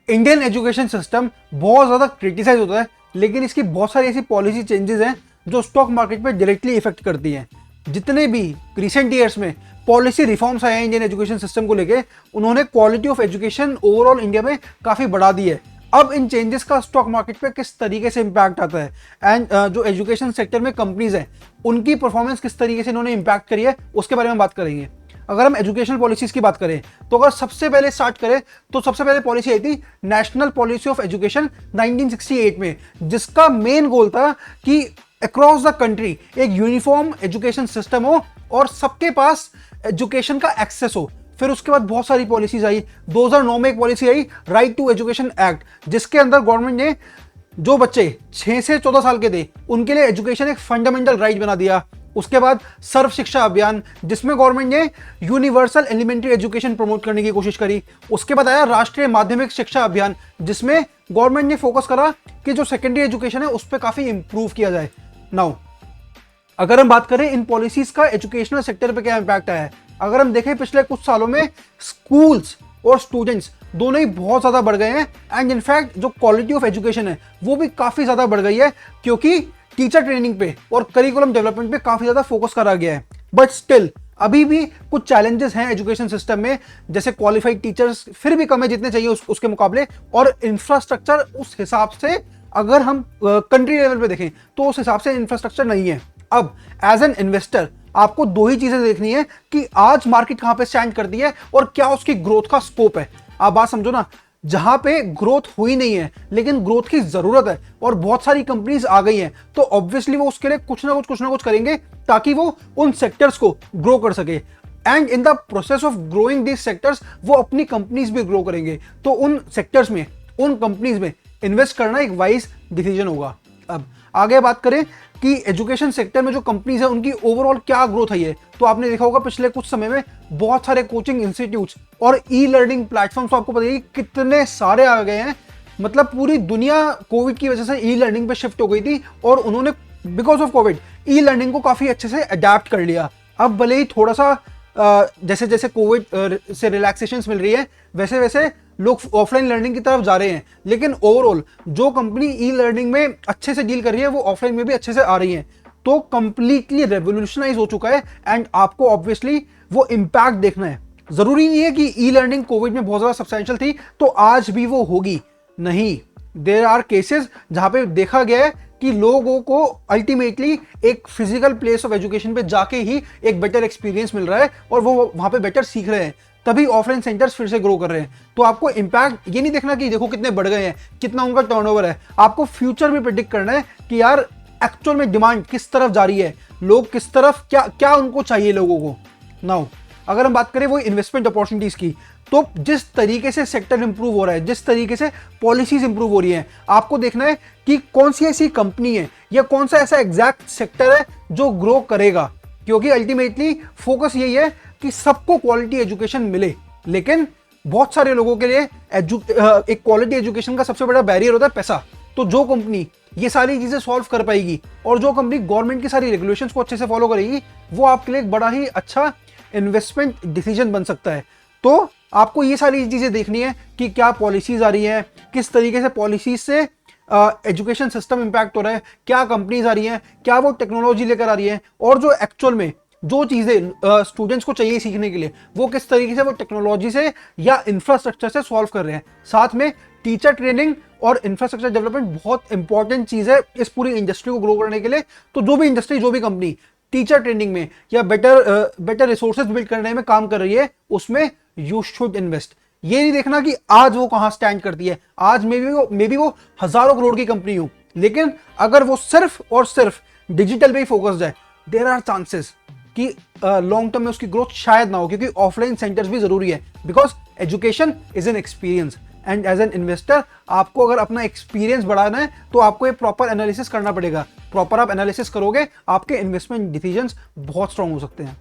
Indian education system बहुत ज़्यादा criticise होता है, लेकिन इसकी बहुत सारी ऐसी पॉलिसी चेंजेस हैं जो स्टॉक मार्केट पे डायरेक्टली इफेक्ट करती हैं। जितने भी रिसेंट ईयर्स में पॉलिसी रिफॉर्म्स आए हैं इंडियन एजुकेशन सिस्टम को लेके, उन्होंने quality of education overall India में काफ़ी बढ़ा दी है। अब इन चेंजेस का स्टॉक मार्केट पे किस तरीके से इम्पैक्ट आता है एंड जो एजुकेशन सेक्टर में कंपनीज हैं उनकी परफॉर्मेंस किस तरीके से इन्होंने इम्पैक्ट करी है, उसके बारे में बात करेंगे। अगर हम एजुकेशनल पॉलिसीज की बात करें तो अगर सबसे पहले स्टार्ट करें तो सबसे पहले पॉलिसी आई थी नेशनल पॉलिसी ऑफ एजुकेशन 1968 में, जिसका मेन गोल था कि अक्रॉस द कंट्री एक यूनिफॉर्म एजुकेशन सिस्टम हो और सबके पास एजुकेशन का एक्सेस हो। फिर उसके बाद बहुत सारी पॉलिसीज आई। 2009 में एक पॉलिसी आई राइट टू एजुकेशन एक्ट, जिसके अंदर गवर्नमेंट ने जो बच्चे 6 से 14 साल के थे उनके लिए एजुकेशन एक फंडामेंटल राइट बना दिया। उसके बाद सर्व शिक्षा अभियान, जिसमें गवर्नमेंट ने यूनिवर्सल एलिमेंट्री एजुकेशन प्रमोट करने की कोशिश करी। उसके बाद आया राष्ट्रीय माध्यमिक शिक्षा अभियान, जिसमें गवर्नमेंट ने फोकस करा कि जो सेकेंडरी एजुकेशन है उस पर काफी इंप्रूव किया जाए। नाउ अगर हम बात करें इन पॉलिसीज का एजुकेशनल सेक्टर पे क्या इंपैक्ट आया है, अगर हम देखें पिछले कुछ सालों में स्कूल्स और स्टूडेंट्स दोनों ही बहुत ज़्यादा बढ़ गए हैं एंड इनफैक्ट जो क्वालिटी ऑफ एजुकेशन है वो भी काफ़ी ज़्यादा बढ़ गई है, क्योंकि टीचर ट्रेनिंग पे और करिकुलम डेवलपमेंट पे काफ़ी ज़्यादा फोकस करा गया है। बट स्टिल अभी भी कुछ चैलेंजेस हैं एजुकेशन सिस्टम में, जैसे क्वालिफाइड टीचर्स फिर भी कम है जितने चाहिए उसके मुकाबले, और इंफ्रास्ट्रक्चर उस हिसाब से अगर हम कंट्री लेवल पे देखें तो उस हिसाब से इंफ्रास्ट्रक्चर नहीं है। अब एज एन इन्वेस्टर आपको दो ही चीजें देखनी है कि आज मार्केट कहां पे स्टैंड करती है और क्या उसकी ग्रोथ का स्कोप है। आप बात समझो ना, जहां पे ग्रोथ हुई नहीं है लेकिन ग्रोथ की जरूरत है और बहुत सारी कंपनीज आ गई हैं, तो ऑब्वियसली वो उसके लिए कुछ ना कुछ करेंगे ताकि वो उन सेक्टर्स को ग्रो कर सके। And in the process of growing this sectors वो अपनी कंपनीज भी ग्रो करेंगे, तो उन सेक्टर्स में उन कंपनीज में इन्वेस्ट करना एक वाइज डिसीजन होगा। अब आगे बात करें कि एजुकेशन सेक्टर में जो कंपनीज है उनकी ओवरऑल क्या ग्रोथ है, तो आपने देखा होगा पिछले कुछ समय में बहुत सारे कोचिंग इंस्टीट्यूट्स और ई लर्निंग प्लेटफॉर्म्स आपको पता है कितने सारे आ गए हैं। मतलब पूरी दुनिया कोविड की वजह से ई लर्निंग पे शिफ्ट हो गई थी और उन्होंने because of Covid e learning को काफी अच्छे से अडेप्ट कर लिया। अब भले ही थोड़ा सा जैसे जैसे कोविड से रिलैक्सेशन मिल रही है वैसे वैसे लोग ऑफलाइन लर्निंग की तरफ जा रहे हैं, लेकिन ओवरऑल जो कंपनी ई लर्निंग में अच्छे से डील कर रही है वो ऑफलाइन में भी अच्छे से आ रही है। तो कंप्लीटली रेवोल्यूशनाइज हो चुका है एंड आपको ऑब्वियसली वो इम्पैक्ट देखना है। जरूरी नहीं है कि ई लर्निंग कोविड में बहुत ज्यादा सब्सटेंशियल थी तो आज भी वो होगी, नहीं। देयर आर केसेस जहां पे देखा गया है कि लोगों को अल्टीमेटली एक फिजिकल प्लेस ऑफ एजुकेशन पे जाके ही एक बेटर एक्सपीरियंस मिल रहा है और वो वहां पे बेटर सीख रहे हैं, तभी ऑफलाइन सेंटर्स फिर से ग्रो कर रहे हैं। तो आपको इंपैक्ट ये नहीं देखना कि देखो कितने बढ़ गए हैं, कितना उनका टर्नओवर है, आपको फ्यूचर में प्रेडिक्ट करना है कि यार एक्चुअल में डिमांड किस तरफ जा रही है, लोग किस तरफ क्या क्या उनको चाहिए लोगों को। नाउ अगर हम बात करें वो इन्वेस्टमेंट अपॉर्चुनिटीज की, तो जिस तरीके से सेक्टर इंप्रूव हो रहा है, जिस तरीके से पॉलिसीज इंप्रूव हो रही हैं, आपको देखना है कि कौन सी ऐसी कंपनी है या कौन सा ऐसा एग्जैक्ट सेक्टर है जो ग्रो करेगा, क्योंकि अल्टीमेटली फोकस यही है कि सबको क्वालिटी एजुकेशन मिले। लेकिन बहुत सारे लोगों के लिए एक क्वालिटी एजुकेशन का सबसे बड़ा बैरियर होता है पैसा। तो जो कंपनी ये सारी चीजें सॉल्व कर पाएगी और जो कंपनी गवर्नमेंट की सारी रेगुलेशंस को अच्छे से फॉलो करेगी, वो आपके लिए एक बड़ा ही अच्छा इन्वेस्टमेंट डिसीजन बन सकता है। तो आपको ये सारी चीजें देखनी है कि क्या पॉलिसीज आ रही हैं, किस तरीके से पॉलिसीज से एजुकेशन सिस्टम इंपैक्ट हो रहा है, क्या कंपनीज आ रही हैं, क्या वो टेक्नोलॉजी लेकर आ रही है, और जो एक्चुअल में जो चीजें स्टूडेंट्स को चाहिए सीखने के लिए वो किस तरीके से वो टेक्नोलॉजी से या इंफ्रास्ट्रक्चर से सॉल्व कर रहे हैं। साथ में टीचर ट्रेनिंग और इंफ्रास्ट्रक्चर डेवलपमेंट बहुत इंपॉर्टेंट चीज है इस पूरी इंडस्ट्री को ग्रो करने के लिए। तो जो भी इंडस्ट्री, जो भी कंपनी टीचर ट्रेनिंग में या बेटर रिसोर्सेज बिल्ड करने में काम कर रही है, उसमें यू शुड इन्वेस्ट। ये नहीं देखना कि आज वो कहां स्टैंड करती है, आज मे बी वो हजारों करोड़ की कंपनी हो, लेकिन अगर वो सिर्फ और सिर्फ डिजिटल पे ही फोकस्ड है, देयर आर चांसेस कि लॉन्ग टर्म में उसकी ग्रोथ शायद ना हो, क्योंकि ऑफलाइन सेंटर्स भी जरूरी है, because education is an experience. And as an investor आपको अगर अपना एक्सपीरियंस बढ़ाना है तो आपको एक प्रॉपर एनालिसिस करना पड़ेगा। प्रॉपर आप एनालिसिस करोगे, आपके इन्वेस्टमेंट डिसीजंस बहुत स्ट्रांग हो सकते हैं।